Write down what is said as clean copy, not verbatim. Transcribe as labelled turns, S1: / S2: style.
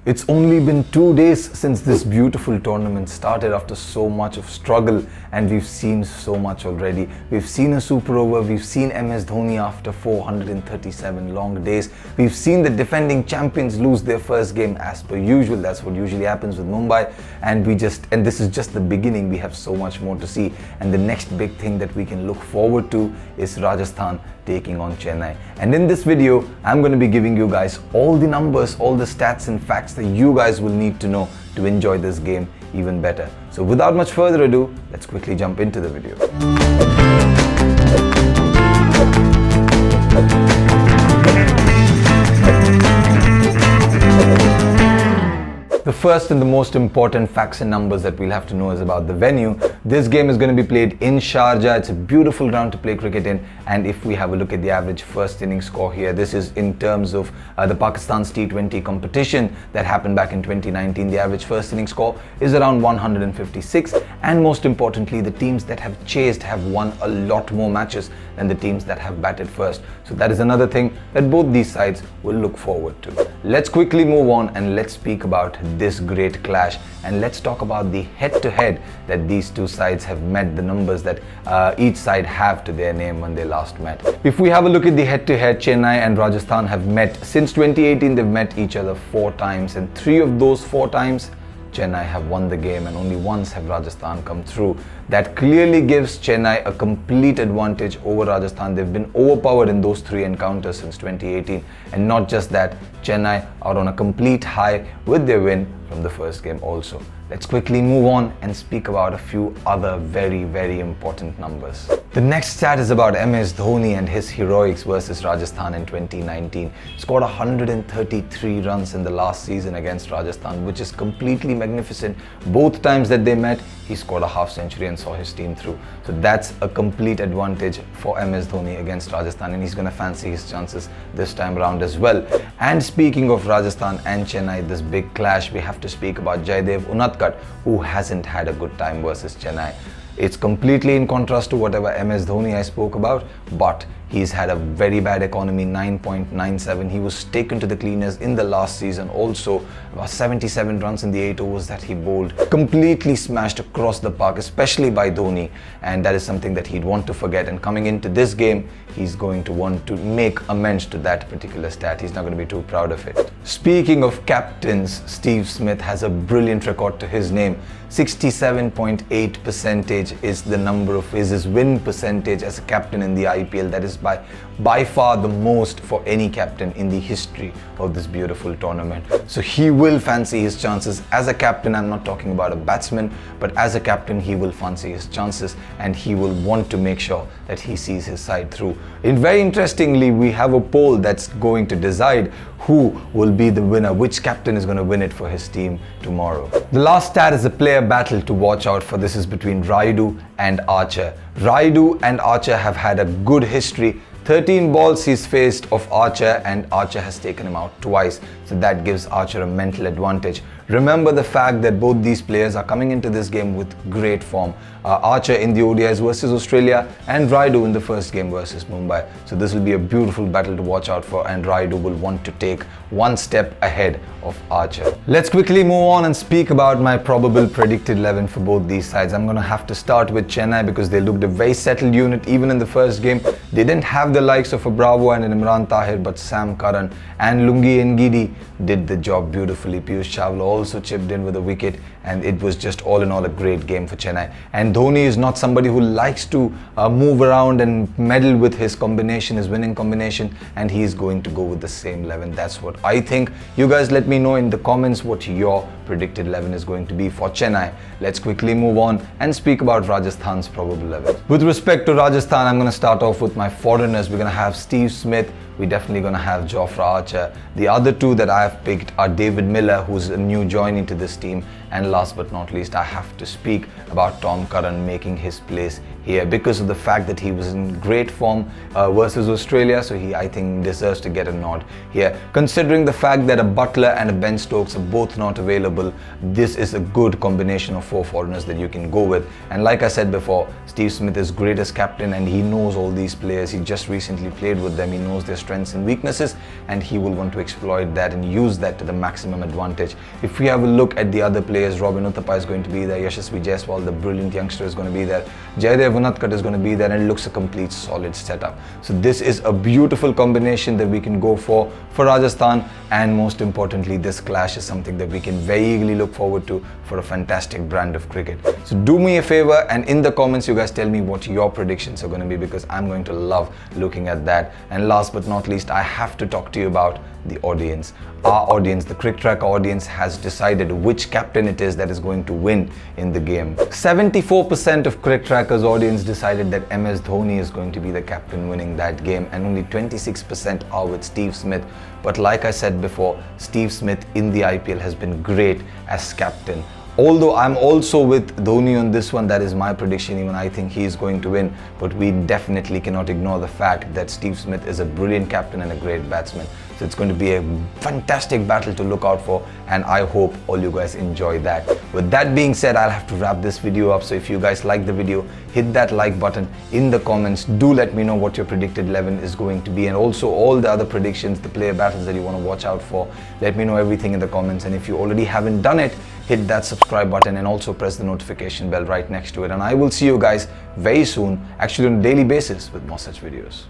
S1: It's only been 2 days since this beautiful tournament started after so much of struggle, and we've seen so much already. We've seen a super over, we've seen MS Dhoni after 437 long days. We've seen the defending champions lose their first game as per usual. That's what usually happens with Mumbai, and this is just the beginning. We have so much more to see, and the next big thing that we can look forward to is Rajasthan taking on Chennai. And in this video, I'm going to be giving you guys all the numbers, all the stats and facts that you guys will need to know to enjoy this game even better. So without much further ado, let's quickly jump into the video. The first and the most important facts and numbers that we'll have to know is about the venue. This game is going to be played in Sharjah. It's a beautiful ground to play cricket in, and if we have a look at the average first inning score here, this is in terms of the Pakistan's T20 competition that happened back in 2019. The average first inning score is around 156, and most importantly, the teams that have chased have won a lot more matches than the teams that have batted first. So that is another thing that both these sides will look forward to. Let's quickly move on and let's speak about this great clash, and let's talk about the head-to-head that these two sides have met, the numbers that each side have to their name when they last met. If we have a look at the head-to-head, Chennai and Rajasthan have met since 2018. They've met each other 4 times, and 3 of those 4 times Chennai have won the game, and only once have Rajasthan come through. That clearly gives Chennai a complete advantage over Rajasthan. They've been overpowered in those 3 encounters since 2018, and not just that, Chennai are on a complete high with their win from the first game also. Let's quickly move on and speak about a few other very important numbers. The next stat is about MS Dhoni and his heroics versus Rajasthan in 2019. Scored 133 runs in the last season against Rajasthan, which is completely magnificent. Both times that they met, he scored a half century and saw his team through. So that's a complete advantage for MS Dhoni against Rajasthan, and he's going to fancy his chances this time around as well. And speaking of Rajasthan and Chennai, this big clash, we have to speak about Jaydev Unadkat, who hasn't had a good time versus Chennai. It's completely in contrast to whatever MS Dhoni I spoke about, but he's had a very bad economy, 9.97. He was taken to the cleaners in the last season also. About 77 runs in the 8 overs that he bowled. Completely smashed across the park, especially by Dhoni, and that is something that he'd want to forget. And coming into this game, he's going to want to make amends to that particular stat. He's not going to be too proud of it. Speaking of captains, Steve Smith has a brilliant record to his name. 67.8% is the number of his win percentage as a captain in the IPL. That is by far the most for any captain in the history of this beautiful tournament. So he will fancy his chances as a captain. I'm not talking about a batsman, but as a captain he will fancy his chances, and he will want to make sure that he sees his side through. And very interestingly, we have a poll that's going to decide who will be the winner, which captain is going to win it for his team tomorrow. The last stat is a player battle to watch out for. This is between Rayudu and Archer. Rayudu and Archer have had a good history. 13 balls he's faced of Archer, and Archer has taken him out twice. So that gives Archer a mental advantage. Remember the fact that both these players are coming into this game with great form. Archer in the ODIs versus Australia, and Rayudu in the first game versus Mumbai. So this will be a beautiful battle to watch out for, and Rayudu will want to take one step ahead of Archer. Let's quickly move on and speak about my probable predicted 11 for both these sides. I'm going to have to start with Chennai because they looked a very settled unit even in the first game. They didn't have the likes of a Bravo and an Imran Tahir, but Sam Curran and Lungi Ngidi did the job beautifully. Piyush Chawla also chipped in with a wicket, and it was just all in all a great game for Chennai. And Dhoni is not somebody who likes to move around and meddle with his combination, his winning combination, and he is going to go with the same 11. That's what I think. You guys let me know in the comments what your predicted 11 is going to be for Chennai. Let's quickly move on and speak about Rajasthan's probable 11. With respect to Rajasthan, I'm going to start off with my foreigners. We're going to have Steve Smith. We're definitely going to have Jofra Archer. The other 2 that I have picked are David Miller, who's a new joining to this team, And last but not least, I have to speak about Tom Curran making his place here because of the fact that he was in great form versus Australia. So I think deserves to get a nod here. Considering the fact that a Buttler and a Ben Stokes are both not available, this is a good combination of 4 foreigners that you can go with. And like I said before, Steve Smith is great as captain and he knows all these players. He just recently played with them. He knows their strengths and weaknesses and he will want to exploit that and use that to the maximum advantage. If we have a look at the other players, Robin Uthappa is going to be there, Yashasvi Jaiswal, the brilliant youngster, is going to be there, Jaydev Unadkat is going to be there, and it looks a complete solid setup. So this is a beautiful combination that we can go for Rajasthan, and most importantly, this clash is something that we can very eagerly look forward to for a fantastic brand of cricket. So do me a favor and in the comments you guys tell me what your predictions are going to be, because I'm going to love looking at that. And last but not least, I have to talk to you about the audience. Our audience, the CricTracker audience, has decided which captain it is that is going to win in the game. 74% of CricTracker's audience decided that MS Dhoni is going to be the captain winning that game, and only 26% are with Steve Smith. But like I said before, Steve Smith in the IPL has been great as captain. Although I'm also with Dhoni on this one, that is my prediction, even I think he is going to win. But we definitely cannot ignore the fact that Steve Smith is a brilliant captain and a great batsman. So it's going to be a fantastic battle to look out for, and I hope all you guys enjoy that. With that being said, I'll have to wrap this video up. So if you guys like the video, hit that like button. In the comments, do let me know what your predicted 11 is going to be, and also all the other predictions, the player battles that you want to watch out for. Let me know everything in the comments, and if you already haven't done it, hit that subscribe button and also press the notification bell right next to it. And I will see you guys very soon, actually on a daily basis, with more such videos.